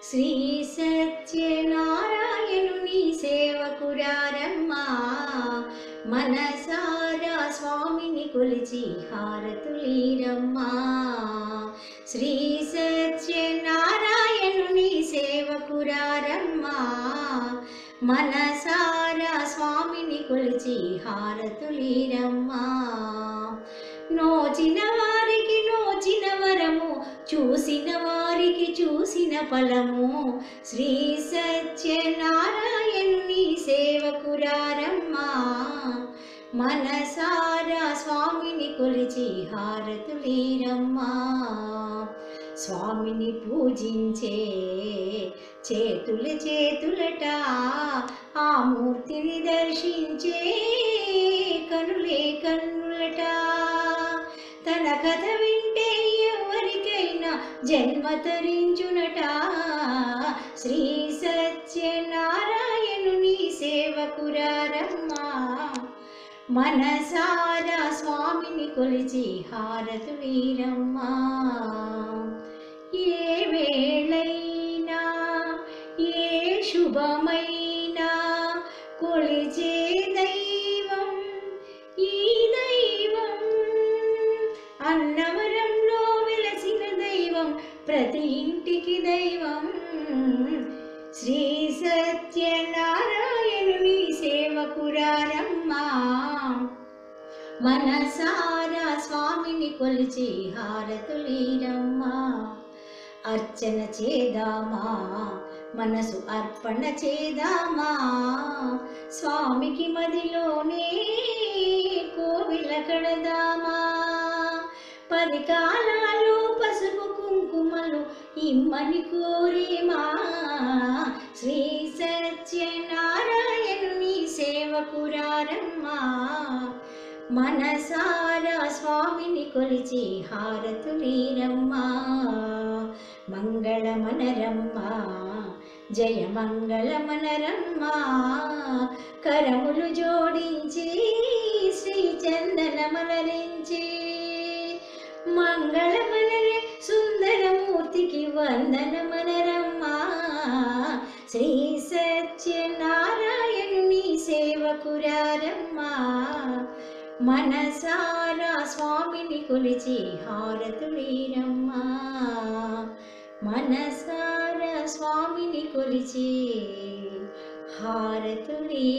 శ్రీ సత్యనారాయణుని సేవకురారమ్మా, మనసారా స్వామిని కొలిచి హారతులీరమ్మా. శ్రీ సత్యనారాయణుని సేవకురారమ్మా, మనసారా స్వామిని కొలిచి హారతులీరమ్మా. నోచిన వారికి నోచిన వరము, చూసిన వారికి చూసిన ఫలము. శ్రీ సత్యనారాయణుని సేవకురారమ్మా, మనసారా స్వామిని కొలిచి హారతులీరమ్మా. స్వామిని పూజించే చేతులు చేతులట, ఆ మూర్తిని దర్శించే కనులే కన్నులట. తన కథ వింటే ఎవరికైనా జన్మ తరించునట. శ్రీ సత్యనారాయణుని సేవకురారమ్మా, మనసారా స్వామిని కొలిచి హారతులీరమ్మా. ఏ వేళైనా ఏ శుభమైనా కొలిచే దైవం ఈ దైవం. అన్నవరంలో వెలసిన దైవం, ప్రతి ఇంటికి దైవం. శ్రీ సత్యనారాయణుని సేవకురారమ్మా, మనసారా స్వామిని కొలిచి హారతులీరమ్మా. అర్చన చేదామా, మనసు అర్పణ చేదామా, స్వామికి మదిలోనే కోవిల కడదామా. 10 కాలాలు పసుపు కుంకుమలు ఇమ్మని కోరేమా. శ్రీ సత్యనారాయణుని సేవకురారమ్మా, మనసారా స్వామిని కొలిచి హారతులీరమ్మా. మంగళమనరమ్మా, జయ మంగళమనరమ్మా. కరములు జోడించి శ్రీ చందనమలరించి, మంగళమనరే సుందరమూర్తికి వందనమనరమ్మా. శ్రీ సత్యనారాయణుని సేవకురారమ్మా, మనసారా స్వామిని కొలిచి హారతులీరమ్మా. మనసారా స్వామిని కొలిచి హారతులీరమ్మా.